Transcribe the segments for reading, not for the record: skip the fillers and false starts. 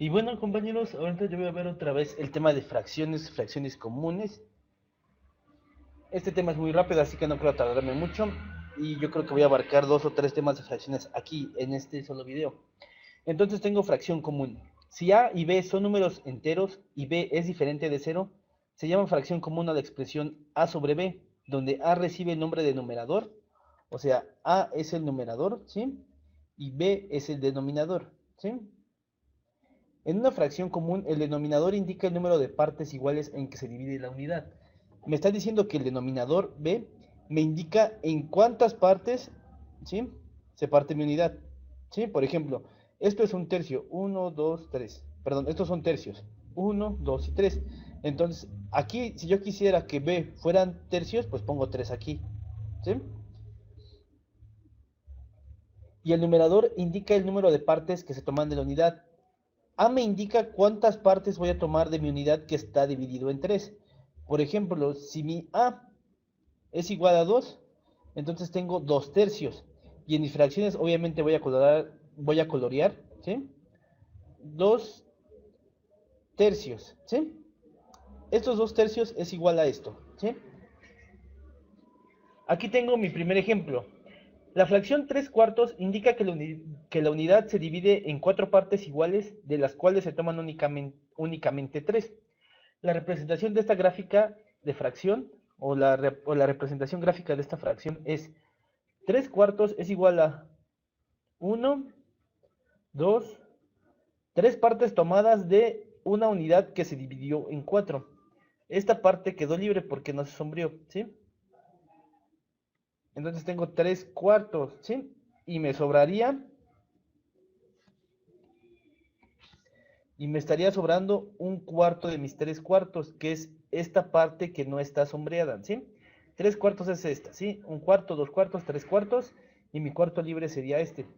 Y bueno, compañeros, ahorita yo voy a ver otra vez el tema de fracciones, fracciones comunes. Este tema es muy rápido, así que no creo tardarme mucho. Y yo creo que voy a abarcar dos o tres temas de fracciones aquí, en este solo video. Entonces tengo fracción común. Si A y B son números enteros y B es diferente de cero, se llama fracción común a la expresión A sobre B, donde A recibe el nombre de numerador, o sea, A es el numerador, ¿sí? Y B es el denominador, ¿sí? En una fracción común, el denominador indica el número de partes iguales en que se divide la unidad. Me está diciendo que el denominador B me indica en cuántas partes, ¿sí?, se parte mi unidad. ¿Sí? Por ejemplo, esto es un tercio, 1, 2, 3. Perdón, estos son tercios, 1, 2 y 3. Entonces, aquí, si yo quisiera que B fueran tercios, pues pongo 3 aquí. ¿Sí? Y el numerador indica el número de partes que se toman de la unidad. A me indica cuántas partes voy a tomar de mi unidad que está dividido en 3. Por ejemplo, si mi A es igual a 2, entonces tengo 2 tercios. Y en mis fracciones obviamente voy a colorear, ¿sí? 2 tercios, ¿sí? Estos 2 tercios es igual a esto, ¿sí? Aquí tengo mi primer ejemplo. La fracción 3 cuartos indica que la unidad se divide en 4 partes iguales, de las cuales se toman únicamente 3. La representación de esta gráfica de fracción, o la representación gráfica de esta fracción es 3 cuartos es igual a 1, 2, 3 partes tomadas de una unidad que se dividió en 4. Esta parte quedó libre porque no se sombreó, ¿sí? Entonces tengo 3 cuartos, ¿sí? Y me sobraría, y me estaría sobrando un cuarto de mis 3 cuartos, que es esta parte que no está sombreada, ¿sí? 3 cuartos es esta, ¿sí? Un cuarto, 2 cuartos, 3 cuartos, y mi cuarto libre sería este.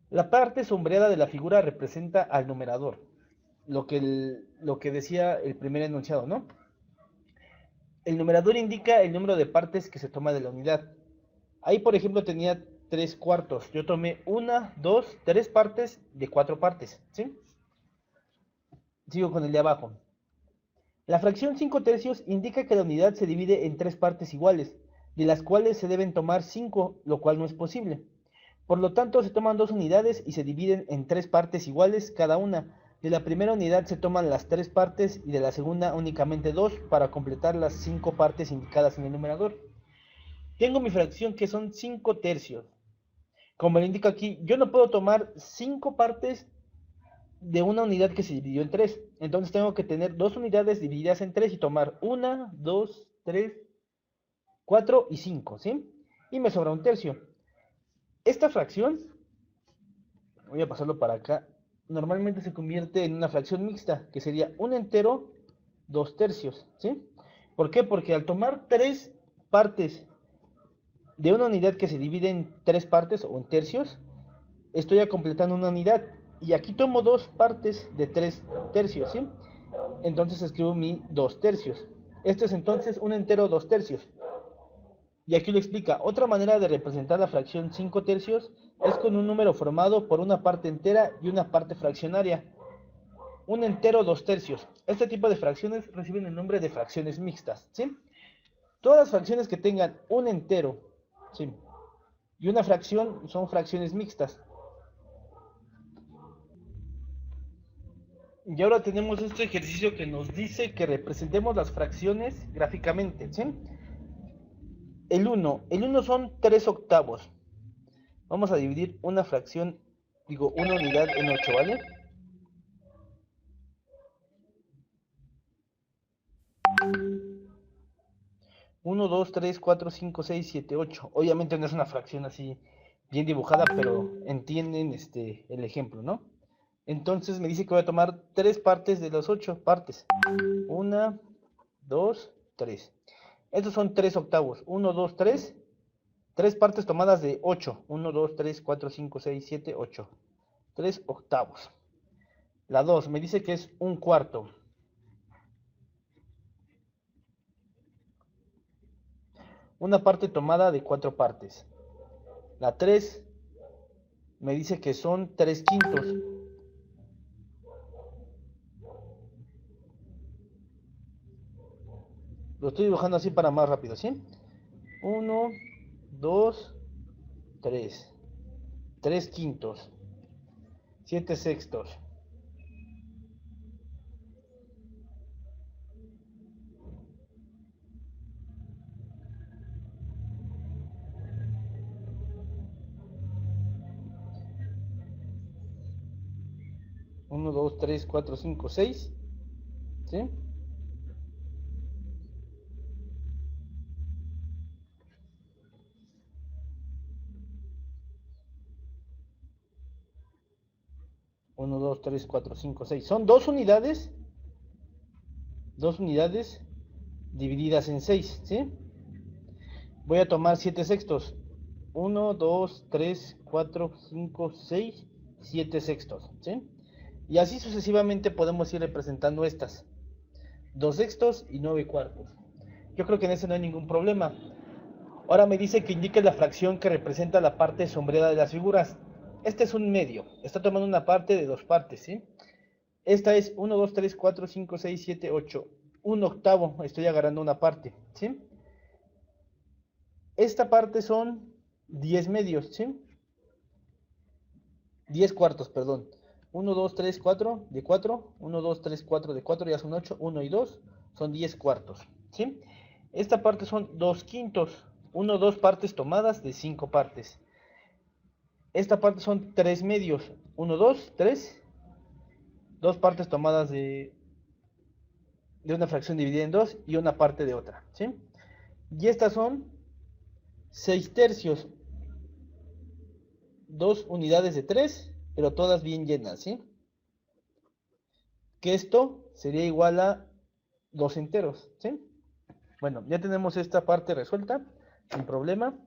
La parte sombreada de la figura representa al numerador, lo que decía el primer enunciado, ¿no? El numerador indica el número de partes que se toma de la unidad. Ahí, por ejemplo, tenía 3 cuartos. Yo tomé una, dos, 3 partes de 4 partes, ¿sí? Sigo con el de abajo. La fracción 5 tercios indica que la unidad se divide en 3 partes iguales, de las cuales se deben tomar 5, lo cual no es posible. Por lo tanto, se toman 2 unidades y se dividen en 3 partes iguales cada una. De la primera unidad se toman las 3 partes y de la segunda únicamente 2 para completar las 5 partes indicadas en el numerador. Tengo mi fracción que son 5 tercios. Como le indico aquí, yo no puedo tomar 5 partes de una unidad que se dividió en 3. Entonces tengo que tener 2 unidades divididas en 3 y tomar 1, 2, 3, 4 y 5, ¿sí? Y me sobra un tercio. Esta fracción, voy a pasarlo para acá, normalmente se convierte en una fracción mixta, que sería un entero, 2 tercios, ¿sí? ¿Por qué? Porque al tomar 3 partes de una unidad que se divide en 3 partes o en tercios, estoy ya completando una unidad. Y aquí tomo 2 partes de 3 tercios, ¿sí? Entonces escribo mi 2 tercios. Esto es entonces un entero 2 tercios. Y aquí lo explica. Otra manera de representar la fracción 5 tercios es con un número formado por una parte entera y una parte fraccionaria. Un entero 2 tercios. Este tipo de fracciones reciben el nombre de fracciones mixtas, ¿sí? Todas las fracciones que tengan un entero, ¿sí?, y una fracción son fracciones mixtas. Y ahora tenemos este ejercicio que nos dice que representemos las fracciones gráficamente, ¿sí? El 1 son 3 octavos. Vamos a dividir una fracción, una unidad en 8, ¿vale? 1, 2, 3, 4, 5, 6, 7, 8. Obviamente no es una fracción así bien dibujada, pero entienden el ejemplo, ¿no? Entonces me dice que voy a tomar 3 partes de las 8 partes. 1, 2, 3. Estos son 3 octavos. 1, 2, 3. 3 partes tomadas de 8. 1, 2, 3, 4, 5, 6, 7, 8. 3 octavos. La 2 me dice que es un cuarto. Una parte tomada de 4 partes. La 3 me dice que son 3 quintos. Lo estoy dibujando así para más rápido, ¿sí? 1, 2, 3. 3 quintos. 7 sextos. 1, 2, 3, 4, 5, 6. ¿Sí? 1, 2, 3, 4, 5, 6. Son dos unidades. Dos unidades divididas en 6, ¿sí? Voy a tomar 7 sextos. 1, 2, 3, 4, 5, 6, 7 sextos, ¿sí? Y así sucesivamente podemos ir representando estas. 2 sextos y 9 cuartos. Yo creo que en ese no hay ningún problema. Ahora me dice que indique la fracción que representa la parte sombreada de las figuras. Este es un medio. Está tomando una parte de dos partes, ¿sí? Esta es 1, 2, 3, 4, 5, 6, 7, 8. Un octavo. Estoy agarrando una parte, ¿sí? Esta parte son 10 medios, ¿sí? 10 cuartos, perdón. 1, 2, 3, 4 de 4. 1, 2, 3, 4 de 4, ya son 8. 1 y 2 son 10 cuartos, ¿sí? Esta parte son 2 quintos. 1, 2 partes tomadas de 5 partes. Esta parte son 3 medios. 1, 2, 3. 2 partes tomadas de una fracción dividida en 2 y una parte de otra, ¿sí? Y estas son 6 tercios. 2 unidades de 3, pero todas bien llenas, ¿sí? Que esto sería igual a 2 enteros, ¿sí? Bueno, ya tenemos esta parte resuelta, sin problema.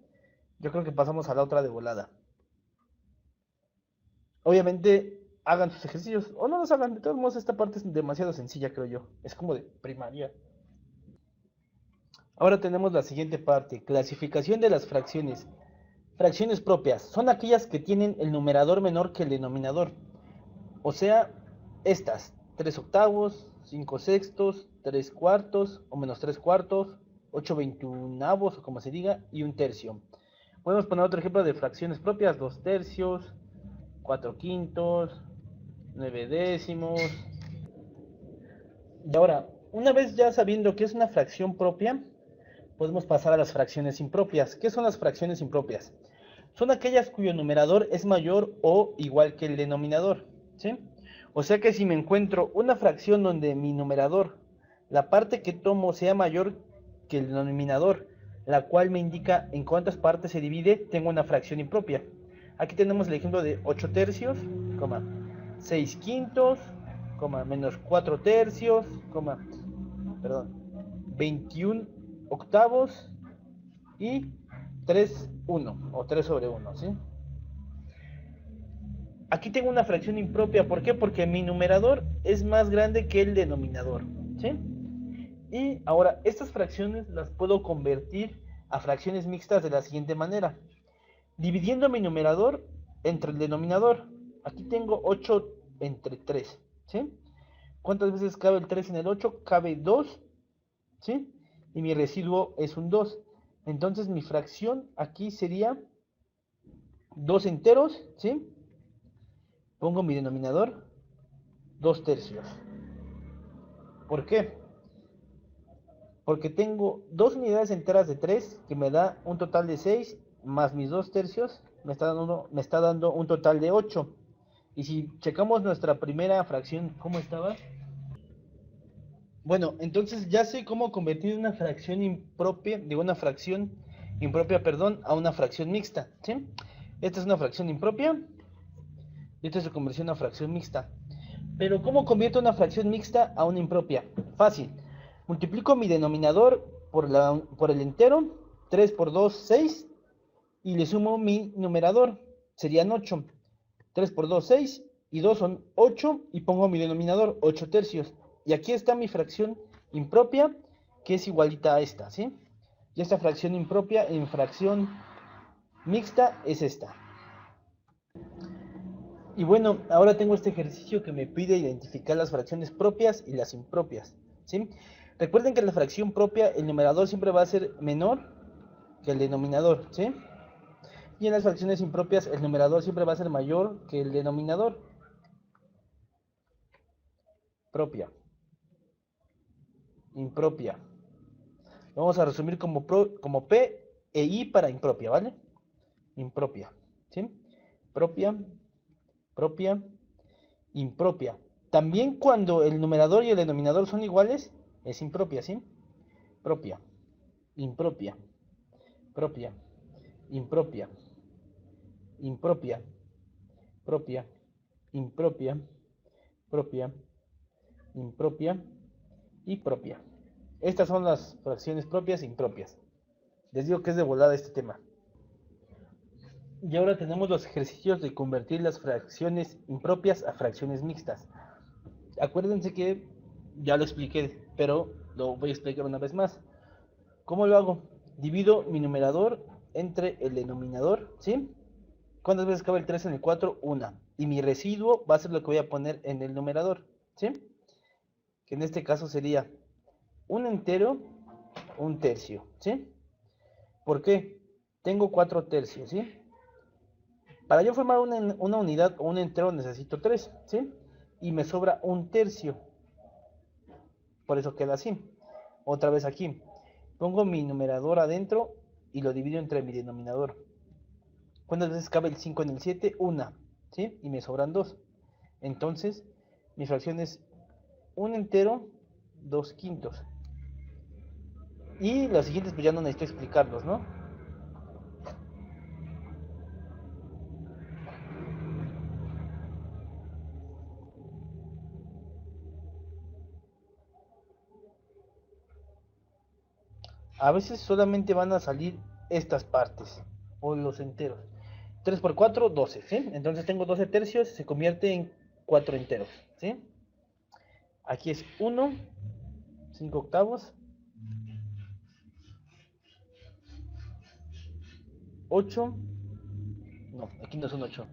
Yo creo que pasamos a la otra de volada. Obviamente, hagan sus ejercicios, o no los hagan, de todos modos esta parte es demasiado sencilla, creo yo. Es como de primaria. Ahora tenemos la siguiente parte, clasificación de las fracciones. Fracciones propias, son aquellas que tienen el numerador menor que el denominador. O sea, estas, 3 octavos, 5 sextos, 3 cuartos, o menos 3 cuartos, 8 veintiunavos, o como se diga, y un tercio. Podemos poner otro ejemplo de fracciones propias, 2 tercios, 4 quintos, 9 décimos. Y ahora, una vez ya sabiendo qué es una fracción propia, podemos pasar a las fracciones impropias. ¿Qué son las fracciones impropias? Son aquellas cuyo numerador es mayor o igual que el denominador, ¿sí? O sea que si me encuentro una fracción donde mi numerador, la parte que tomo sea mayor que el denominador, la cual me indica en cuántas partes se divide, tengo una fracción impropia. Aquí tenemos el ejemplo de 8 tercios, 6 quintos, menos 4 tercios, perdón, 21 octavos y 3, 1 o 3 sobre 1, ¿sí? Aquí tengo una fracción impropia, ¿por qué? Porque mi numerador es más grande que el denominador, ¿sí? Y ahora, estas fracciones las puedo convertir a fracciones mixtas de la siguiente manera. Dividiendo mi numerador entre el denominador. Aquí tengo 8 entre 3, ¿sí? ¿Cuántas veces cabe el 3 en el 8? Cabe 2, ¿sí? Y mi residuo es un 2. Entonces mi fracción aquí sería 2 enteros, ¿sí? Pongo mi denominador, 2 tercios. ¿Por qué? Porque tengo 2 unidades enteras de 3, que me da un total de 6, más mis 2 tercios, me está dando un total de 8. Y si checamos nuestra primera fracción, ¿cómo estaba? Bueno, entonces ya sé cómo convertir una fracción impropia, perdón, a una fracción mixta, ¿sí? Esta es una fracción impropia, y esta es su conversión a fracción mixta. Pero ¿cómo convierto una fracción mixta a una impropia? Fácil. Multiplico mi denominador por el entero, 3 por 2, 6, y le sumo mi numerador, serían 8. 3 por 2, 6, y 2 son 8, y pongo mi denominador, 8 tercios. Y aquí está mi fracción impropia, que es igualita a esta, ¿sí? Y esta fracción impropia en fracción mixta es esta. Y bueno, ahora tengo este ejercicio que me pide identificar las fracciones propias y las impropias, ¿sí? Recuerden que en la fracción propia el numerador siempre va a ser menor que el denominador, ¿sí? Y en las fracciones impropias el numerador siempre va a ser mayor que el denominador. Propia, impropia. Vamos a resumir como P e I para impropia, ¿vale? Impropia, ¿sí? Propia, propia, impropia. También cuando el numerador y el denominador son iguales, es impropia, ¿sí? Propia, impropia, propia, impropia, impropia, propia, impropia, propia, impropia y propia. Estas son las fracciones propias e impropias. Les digo que es de volada este tema. Y ahora tenemos los ejercicios de convertir las fracciones impropias a fracciones mixtas. Acuérdense que ya lo expliqué, pero lo voy a explicar una vez más. ¿Cómo lo hago? Divido mi numerador entre el denominador, ¿sí? ¿Cuántas veces cabe el 3 en el 4? Una. Y mi residuo va a ser lo que voy a poner en el numerador, ¿sí? Que en este caso sería un entero, un tercio, ¿sí? ¿Por qué? Tengo 4 tercios, ¿sí? Para yo formar una unidad o un entero necesito 3, ¿sí? Y me sobra un tercio. Por eso queda así. Otra vez aquí. Pongo mi numerador adentro y lo divido entre mi denominador. ¿Cuántas veces cabe el 5 en el 7? Una, ¿sí? Y me sobran 2. Entonces, mi fracción es un entero, 2 quintos. Y los siguientes pues ya no necesito explicarlos, ¿no? A veces solamente van a salir estas partes, o los enteros. 3 por 4, 12, ¿sí? Entonces tengo 12 tercios, se convierte en 4 enteros, ¿sí? Aquí es 1, 5 octavos, 8, no, aquí no son 8.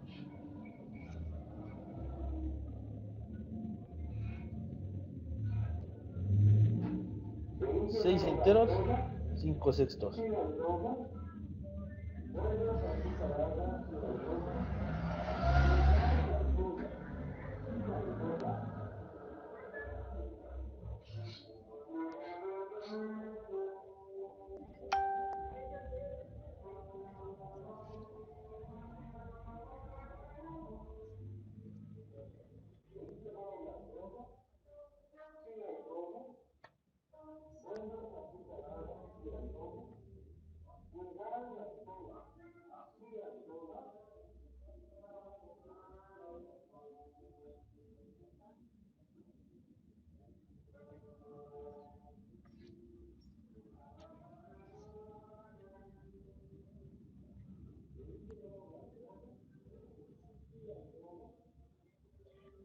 6 enteros, 5 sextos.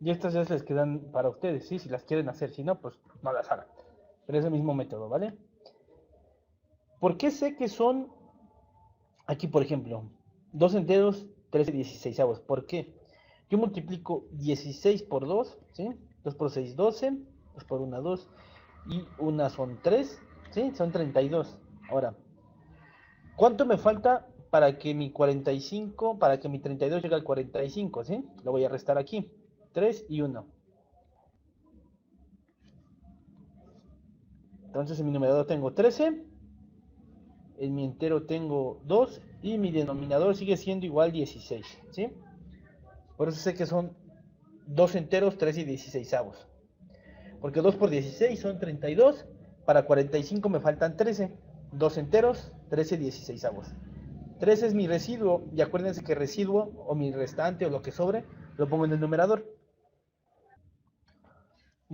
Y estas ya se les quedan para ustedes, ¿sí? Si las quieren hacer, si no, pues no las hagan. Pero es el mismo método, ¿vale? ¿Por qué sé que son, aquí por ejemplo, 2 enteros, 13 16avos? ¿Por qué? Yo multiplico 16 por 2, ¿sí? 2 por 6, 12, 2 por 1, 2, y una son 3, ¿sí? Son 32. Ahora, ¿cuánto me falta para que mi 45, para que mi 32 llegue al 45, ¿sí? Lo voy a restar aquí. 3 y 1. Entonces en mi numerador tengo 13, en mi entero tengo 2 y mi denominador sigue siendo igual 16, ¿sí? Por eso sé que son 2 enteros, 3 y 16avos. Porque 2 por 16 son 32, para 45 me faltan 13, 2 enteros, 13 y 16avos. 13 es mi residuo, y acuérdense que residuo, o mi restante, o lo que sobre, lo pongo en el numerador.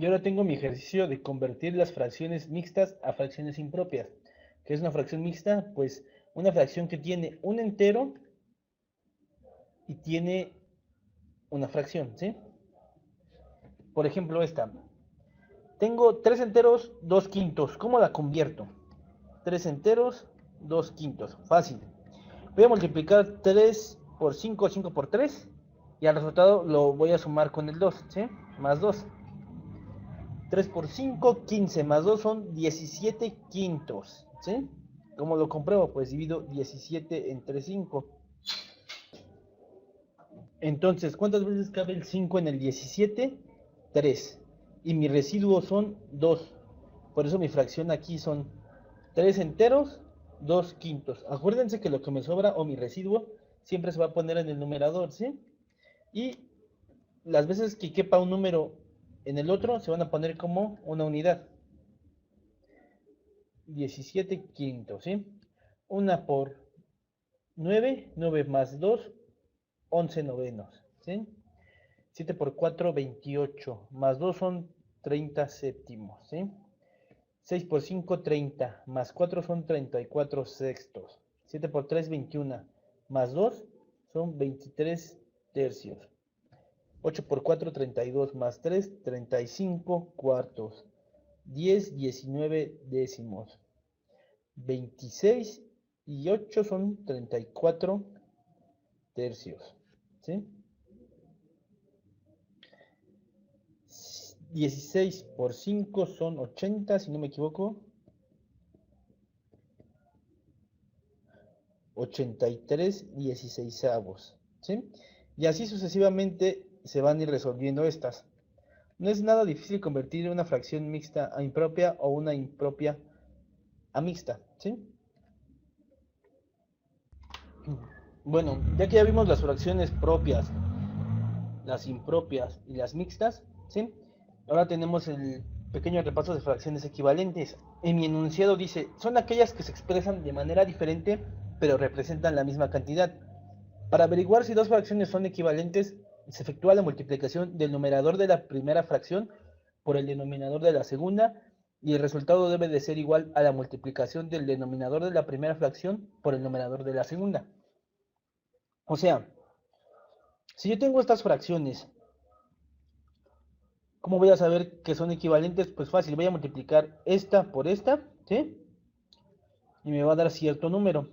Y ahora tengo mi ejercicio de convertir las fracciones mixtas a fracciones impropias. ¿Qué es una fracción mixta? Pues una fracción que tiene un entero y tiene una fracción, ¿sí? Por ejemplo, esta. Tengo 3 enteros, 2 quintos. ¿Cómo la convierto? 3 enteros, 2 quintos. Fácil. Voy a multiplicar 3 por 5, 5 por 3. Y al resultado lo voy a sumar con el 2, ¿sí? Más 2. 3 por 5, 15, más 2 son 17 quintos, ¿sí? ¿Cómo lo compruebo? Pues divido 17 entre 5. Entonces, ¿cuántas veces cabe el 5 en el 17? 3. Y mi residuo son 2. Por eso mi fracción aquí son 3 enteros, 2 quintos. Acuérdense que lo que me sobra o mi residuo siempre se va a poner en el numerador, ¿sí? Y las veces que quepa un número en el otro se van a poner como una unidad. 17 quintos, ¿sí? 1 por 9, 9 más 2, 11 novenos, ¿sí? 7 por 4, 28, más 2 son 30 séptimos, ¿sí? 6 por 5, 30, más 4 son 34 sextos. 7 por 3, 21, más 2 son 23 tercios. 8 por 4, 32, más 3, 35 cuartos. 10, 19 décimos. 26 y 8 son 34 tercios, ¿sí? 16 por 5 son 80, si no me equivoco. 83 dieciseisavos, ¿sí? Y así sucesivamente se van a ir resolviendo estas. No es nada difícil convertir una fracción mixta a impropia o una impropia a mixta, ¿sí? Bueno, ya que ya vimos las fracciones propias, las impropias y las mixtas, ¿sí? Ahora tenemos el pequeño repaso de fracciones equivalentes. En mi enunciado dice, son aquellas que se expresan de manera diferente, pero representan la misma cantidad. Para averiguar si dos fracciones son equivalentes, se efectúa la multiplicación del numerador de la primera fracción por el denominador de la segunda, y el resultado debe de ser igual a la multiplicación del denominador de la primera fracción por el numerador de la segunda. O sea, si yo tengo estas fracciones, ¿cómo voy a saber que son equivalentes? Pues fácil, voy a multiplicar esta por esta, ¿sí? Y me va a dar cierto número.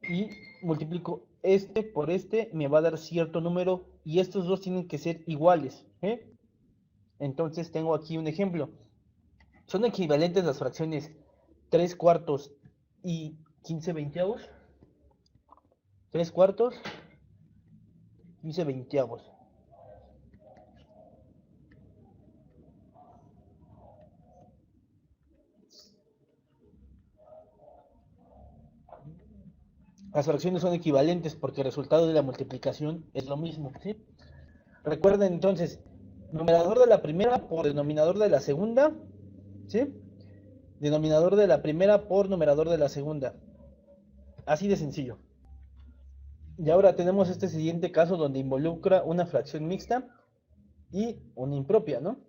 Y multiplico este por este, me va a dar cierto número, y estos dos tienen que ser iguales, ¿eh? Entonces tengo aquí un ejemplo. ¿Son equivalentes las fracciones 3 cuartos y 15 veinteavos? 3 cuartos, 15 veinteavos. Las fracciones son equivalentes porque el resultado de la multiplicación es lo mismo, ¿sí? Recuerden entonces, numerador de la primera por denominador de la segunda, ¿sí? Denominador de la primera por numerador de la segunda. Así de sencillo. Y ahora tenemos este siguiente caso donde involucra una fracción mixta y una impropia, ¿no?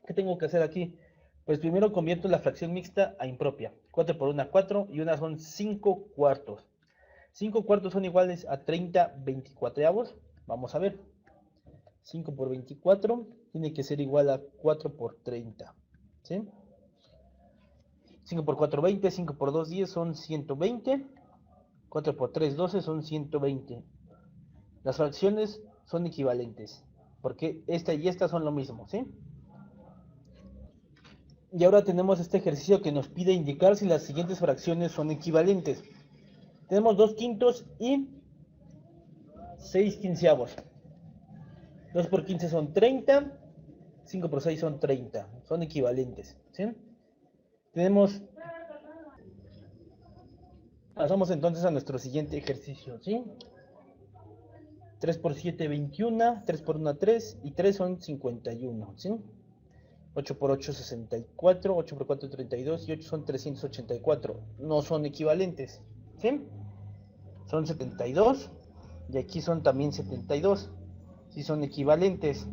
¿Qué tengo que hacer aquí? Pues primero convierto la fracción mixta a impropia. 4 por 1, 4, y una son 5 cuartos. 5 cuartos son iguales a 30 veinticuatreavos. Vamos a ver. 5 por 24 tiene que ser igual a 4 por 30. ¿Sí? 5 por 4, 20. 5 por 2, 10 son 120. 4 por 3, 12 son 120. Las fracciones son equivalentes, porque esta y esta son lo mismo, ¿sí? Y ahora tenemos este ejercicio que nos pide indicar si las siguientes fracciones son equivalentes. Tenemos 2 quintos y 6 quinceavos. 2 por 15 son 30, 5 por 6 son 30, son equivalentes, ¿sí? Pasamos entonces a nuestro siguiente ejercicio, ¿sí? 3 por 7, 21, 3 por 1, 3, y 3 son 51, ¿sí? 8 por 8, 64, 8 por 4, 32, y 8 son 384. No son equivalentes, ¿sí? Son 72, y aquí son también 72. Sí son equivalentes.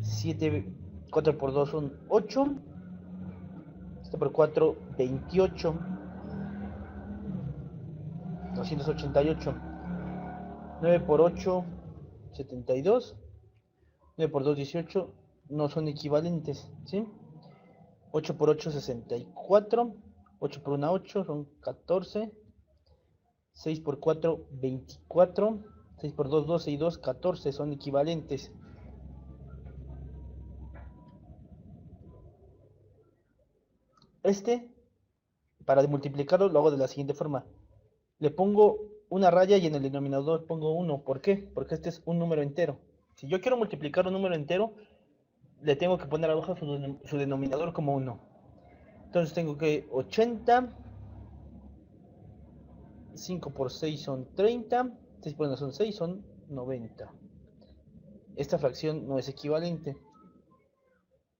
7, 4 por 2 son 8. 7 por 4, 28. 288. 9 por 8, 72. 9 por 2, 18. No son equivalentes, ¿sí? 8 por 8, 64. 8 por 1, 8, son 14. 6 por 4, 24. 6 por 2, 12 y 2, 14 son equivalentes. Para multiplicarlo, lo hago de la siguiente forma. Le pongo una raya y en el denominador pongo 1. ¿Por qué? Porque este es un número entero. Si yo quiero multiplicar un número entero, le tengo que poner abajo su denominador como 1. Entonces tengo que 80, 5 por 6 son 30, 6 por 1 son 6, son 90. Esta fracción no es equivalente.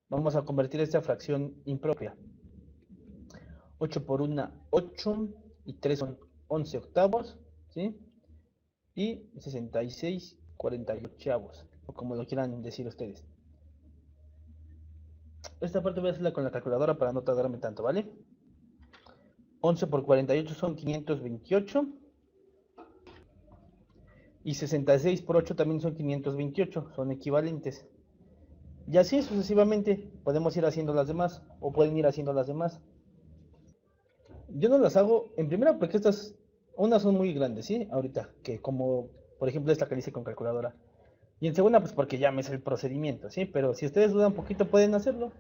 Vamos a convertir esta fracción impropia. 8 por 1, 8, y 3 son 11 octavos, ¿sí? Y 66 48avos, o como lo quieran decir ustedes. Esta parte voy a hacerla con la calculadora para no tardarme tanto, ¿vale? 11 por 48 son 528. Y 66 por 8 también son 528, son equivalentes. Y así sucesivamente podemos ir haciendo las demás, o pueden ir haciendo las demás. Yo no las hago, en primera porque unas son muy grandes, ¿sí? Ahorita, que como, por ejemplo, esta que hice con calculadora. Y en segunda, pues porque ya me sé el procedimiento, ¿sí? Pero si ustedes dudan un poquito, pueden hacerlo.